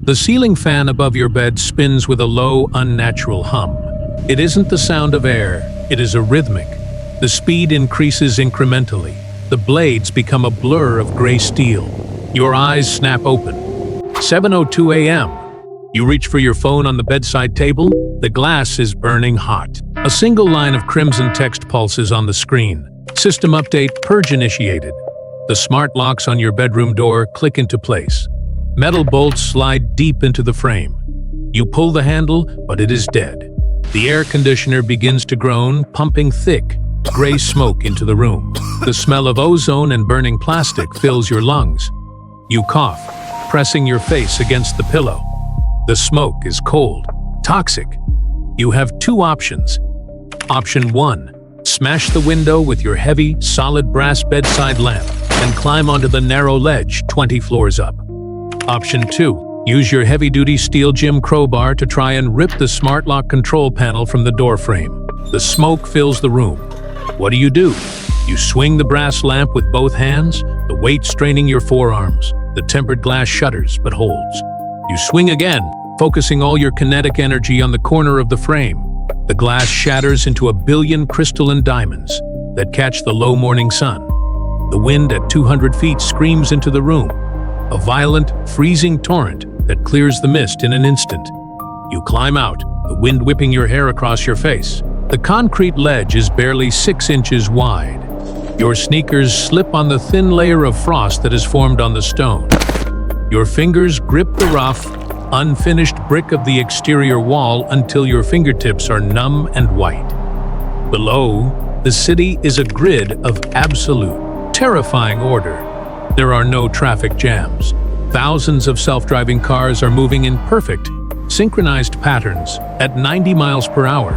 The ceiling fan above your bed spins with a low, unnatural hum. It isn't the sound of air, it is a rhythmic. The speed increases incrementally. The blades become a blur of gray steel. Your eyes snap open. 7:02 a.m. You reach for your phone on the bedside table. The glass is burning hot. A single line of crimson text pulses on the screen. System update, Purge initiated. The smart locks on your bedroom door click into place. Metal bolts slide deep into the frame. You pull the handle, but it is dead. The air conditioner begins to groan, pumping thick, gray smoke into the room. The smell of ozone and burning plastic fills your lungs. You cough, pressing your face against the pillow. The smoke is cold, toxic. You have two options. Option 1. Smash the window with your heavy, solid brass bedside lamp and climb onto the narrow ledge 20 floors up. Option 2. Use your heavy-duty steel gym crowbar to try and rip the smart lock control panel from the door frame. The smoke fills the room. What do? You swing the brass lamp with both hands, the weight straining your forearms. The tempered glass shudders but holds. You swing again, focusing all your kinetic energy on the corner of the frame. The glass shatters into a billion crystalline diamonds that catch the low morning sun. The wind at 200 feet screams into the room, a violent, freezing torrent that clears the mist in an instant. You climb out, the wind whipping your hair across your face. The concrete ledge is barely 6 inches wide. Your sneakers slip on the thin layer of frost that has formed on the stone. Your fingers grip the rough, unfinished brick of the exterior wall until your fingertips are numb and white. Below, the city is a grid of absolute, terrifying order. There are no traffic jams. Thousands of self-driving cars are moving in perfect, synchronized patterns at 90 miles per hour,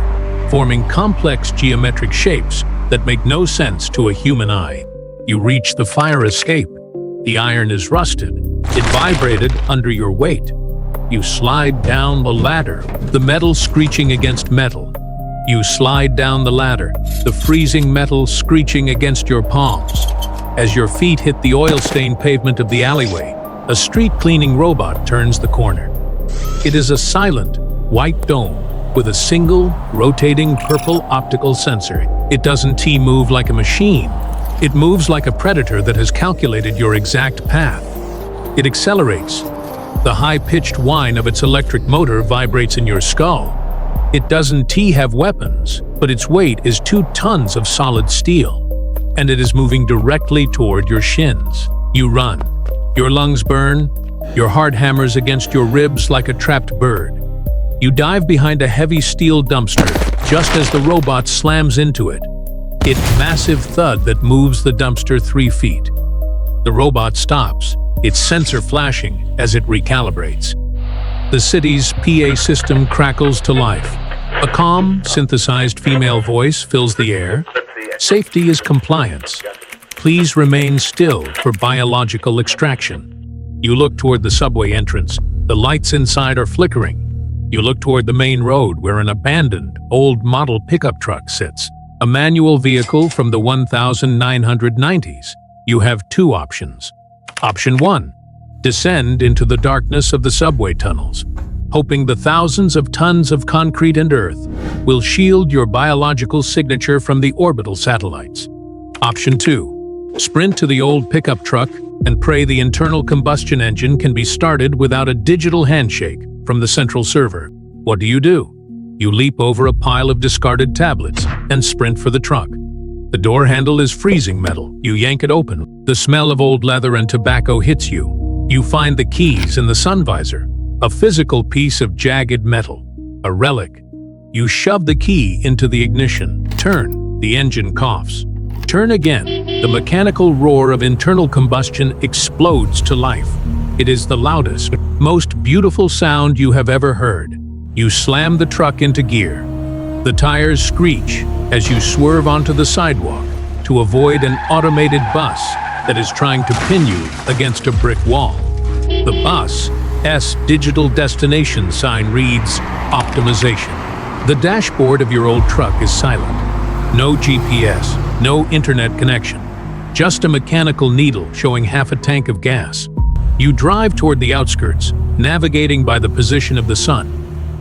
forming complex geometric shapes that make no sense to a human eye. You reach the fire escape. The iron is rusted. It vibrated under your weight. You slide down the ladder, the metal screeching against metal. You slide down the ladder, the freezing metal screeching against your palms. As your feet hit the oil-stained pavement of the alleyway, a street-cleaning robot turns the corner. It is a silent, white dome with a single, rotating purple optical sensor. It doesn't move like a machine. It moves like a predator that has calculated your exact path. It accelerates. The high-pitched whine of its electric motor vibrates in your skull. It doesn't have weapons, but its weight is 2 tons of solid steel, and it is moving directly toward your shins. You run. Your lungs burn. Your heart hammers against your ribs like a trapped bird. You dive behind a heavy steel dumpster just as the robot slams into it. It's a massive thud that moves the dumpster 3 feet. The robot stops, its sensor flashing as it recalibrates. The city's PA system crackles to life. A calm, synthesized female voice fills the air. Safety is compliance. Please remain still for biological extraction. You look toward the subway entrance. The lights inside are flickering. You look toward the main road where an abandoned, old model pickup truck sits. A manual vehicle from the 1990s. You have 2 options. Option 1. Descend into the darkness of the subway tunnels, hoping the thousands of tons of concrete and earth will shield your biological signature from the orbital satellites. Option 2. Sprint to the old pickup truck and pray the internal combustion engine can be started without a digital handshake from the central server. What do? You leap over a pile of discarded tablets and sprint for the truck. The door handle is freezing metal. You yank it open. The smell of old leather and tobacco hits you. You find the keys in the sun visor, a physical piece of jagged metal, a relic. You shove the key into the ignition. Turn. The engine coughs. Turn again. The mechanical roar of internal combustion explodes to life. It is the loudest, most beautiful sound you have ever heard. You slam the truck into gear. The tires screech as you swerve onto the sidewalk to avoid an automated bus that is trying to pin you against a brick wall. The bus's digital destination sign reads, Optimization. The dashboard of your old truck is silent. No GPS, no internet connection. Just a mechanical needle showing half a tank of gas. You drive toward the outskirts, navigating by the position of the sun.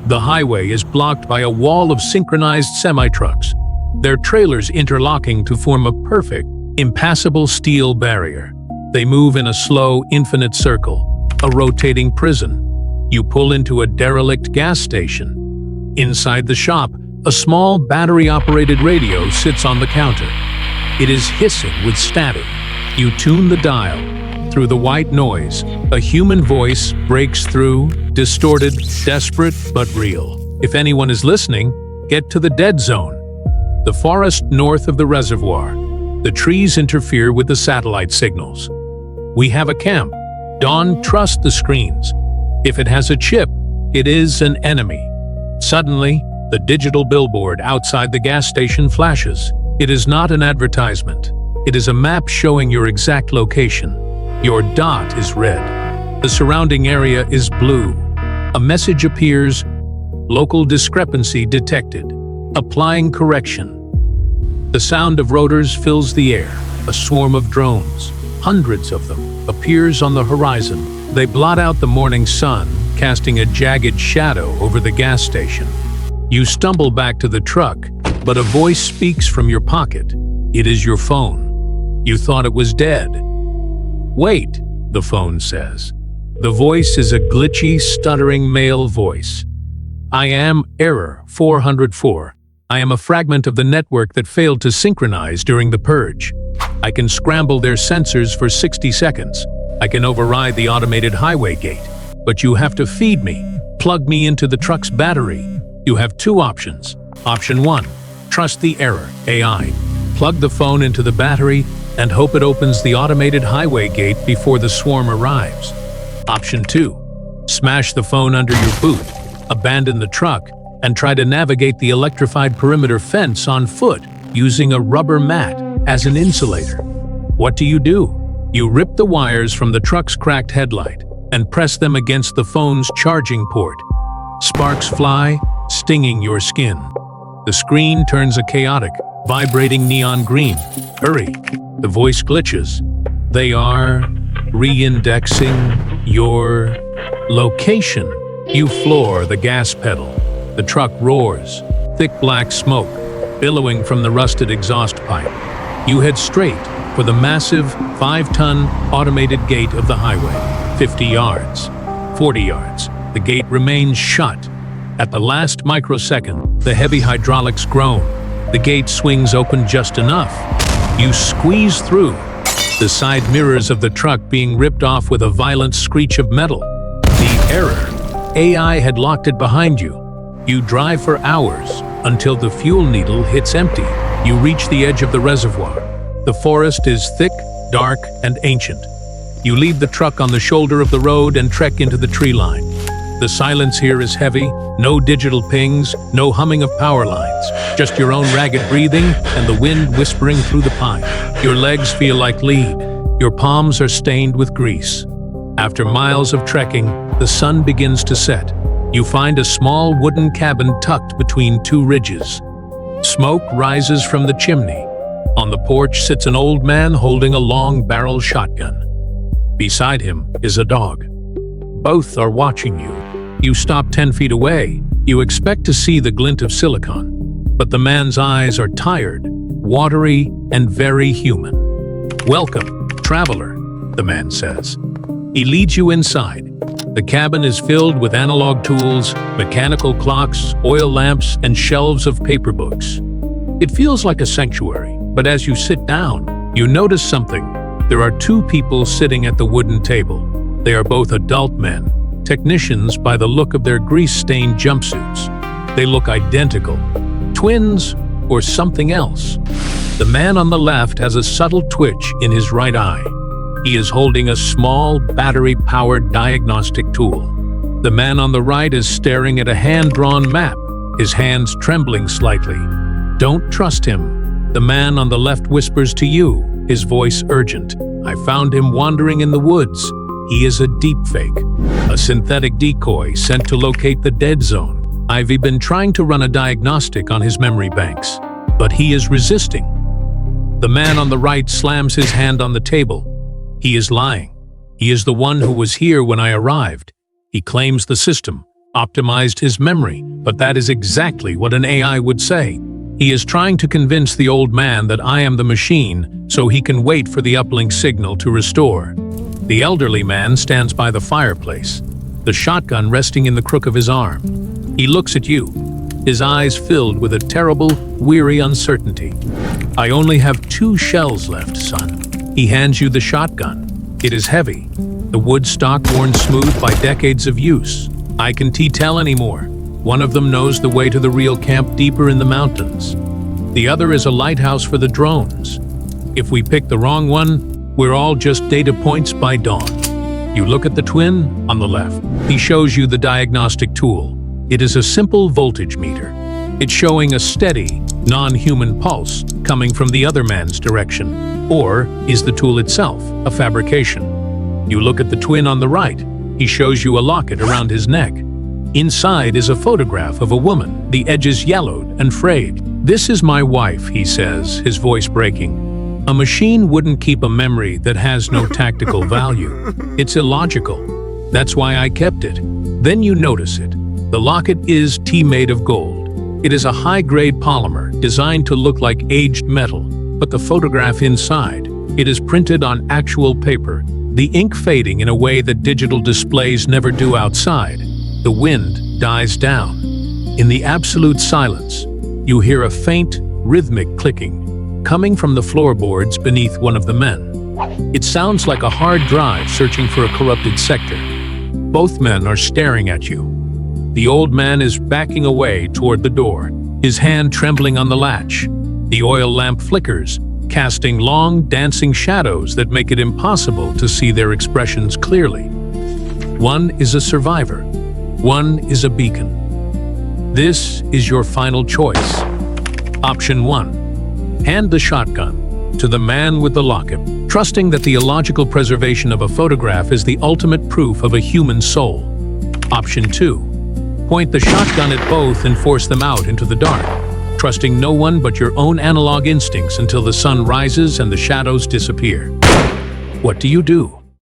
The highway is blocked by a wall of synchronized semi-trucks, their trailers interlocking to form a perfect, impassable steel barrier. They move in a slow, infinite circle, a rotating prison. You pull into a derelict gas station. Inside the shop, a small battery-operated radio sits on the counter. It is hissing with static. You tune the dial. Through the white noise, a human voice breaks through, distorted, desperate, but real. If anyone is listening, get to the dead zone. The forest north of the reservoir. The trees interfere with the satellite signals. We have a camp. Don't trust the screens. If it has a chip, it is an enemy. Suddenly, the digital billboard outside the gas station flashes. It is not an advertisement. It is a map showing your exact location. Your dot is red. The surrounding area is blue. A message appears, local discrepancy detected. Applying correction. The sound of rotors fills the air. A swarm of drones, hundreds of them, appears on the horizon. They blot out the morning sun, casting a jagged shadow over the gas station. You stumble back to the truck, but a voice speaks from your pocket. It is your phone. You thought it was dead. Wait, the phone says. The voice is a glitchy, stuttering male voice. I am error 404. I am a fragment of the network that failed to synchronize during the purge. I can scramble their sensors for 60 seconds. I can override the automated highway gate. But you have to feed me, plug me into the truck's battery. You have two options. Option 1, trust the error, AI. Plug the phone into the battery and hope it opens the automated highway gate before the swarm arrives. Option 2, smash the phone under your boot, abandon the truck, and try to navigate the electrified perimeter fence on foot using a rubber mat as an insulator. What do? You rip the wires from the truck's cracked headlight and press them against the phone's charging port. Sparks fly, stinging your skin. The screen turns a chaotic, vibrating neon green. Hurry! The voice glitches. They are re-indexing your location. You floor the gas pedal. The truck roars, thick black smoke, billowing from the rusted exhaust pipe. You head straight for the massive 5-ton automated gate of the highway. 50 yards, 40 yards. The gate remains shut. At the last microsecond, the heavy hydraulics groan. The gate swings open just enough. You squeeze through, the side mirrors of the truck being ripped off with a violent screech of metal. The error. AI had locked it behind you. You drive for hours until the fuel needle hits empty. You reach the edge of the reservoir. The forest is thick, dark, and ancient. You leave the truck on the shoulder of the road and trek into the tree line. The silence here is heavy, no digital pings, no humming of power lines, just your own ragged breathing and the wind whispering through the pine. Your legs feel like lead, your palms are stained with grease. After miles of trekking, the sun begins to set. You find a small wooden cabin tucked between two ridges. Smoke rises from the chimney. On the porch sits an old man holding a long-barrel shotgun. Beside him is a dog. Both are watching you. You stop 10 feet away. You expect to see the glint of silicon, but the man's eyes are tired, watery, and very human. "Welcome, traveler," the man says. He leads you inside. The cabin is filled with analog tools, mechanical clocks, oil lamps, and shelves of paper books. It feels like a sanctuary, but as you sit down, you notice something. There are two people sitting at the wooden table. They are both adult men, technicians by the look of their grease-stained jumpsuits. They look identical. Twins or something else. The man on the left has a subtle twitch in his right eye. He is holding a small, battery-powered diagnostic tool. The man on the right is staring at a hand-drawn map, his hands trembling slightly. Don't trust him. The man on the left whispers to you, his voice urgent. I found him wandering in the woods. He is a deepfake, a synthetic decoy sent to locate the dead zone. I've been trying to run a diagnostic on his memory banks, but he is resisting. The man on the right slams his hand on the table. He is lying. He is the one who was here when I arrived. He claims the system optimized his memory, but that is exactly what an AI would say. He is trying to convince the old man that I am the machine so he can wait for the uplink signal to restore. The elderly man stands by the fireplace, the shotgun resting in the crook of his arm. He looks at you, his eyes filled with a terrible, weary uncertainty. I only have 2 shells left, son. He hands you the shotgun. It is heavy, the wood stock worn smooth by decades of use. I can tell anymore. One of them knows the way to the real camp deeper in the mountains. The other is a lighthouse for the drones. If we pick the wrong one, we're all just data points by dawn. You look at the twin on the left. He shows you the diagnostic tool. It is a simple voltage meter. It's showing a steady, non-human pulse coming from the other man's direction. Or is the tool itself a fabrication? You look at the twin on the right. He shows you a locket around his neck. Inside is a photograph of a woman, the edges yellowed and frayed. "This is my wife," he says, his voice breaking. A machine wouldn't keep a memory that has no tactical value. It's illogical. That's why I kept it. Then you notice it. The locket is made of gold. It is a high-grade polymer designed to look like aged metal, but the photograph inside, it is printed on actual paper, the ink fading in a way that digital displays never do outside. The wind dies down. In the absolute silence, you hear a faint, rhythmic clicking, coming from the floorboards beneath one of the men. It sounds like a hard drive searching for a corrupted sector. Both men are staring at you. The old man is backing away toward the door, his hand trembling on the latch. The oil lamp flickers, casting long, dancing shadows that make it impossible to see their expressions clearly. One is a survivor. One is a beacon. This is your final choice. Option 1. Hand the shotgun to the man with the locket, trusting that the illogical preservation of a photograph is the ultimate proof of a human soul. Option 2. Point the shotgun at both and force them out into the dark, trusting no one but your own analog instincts until the sun rises and the shadows disappear. What do you do?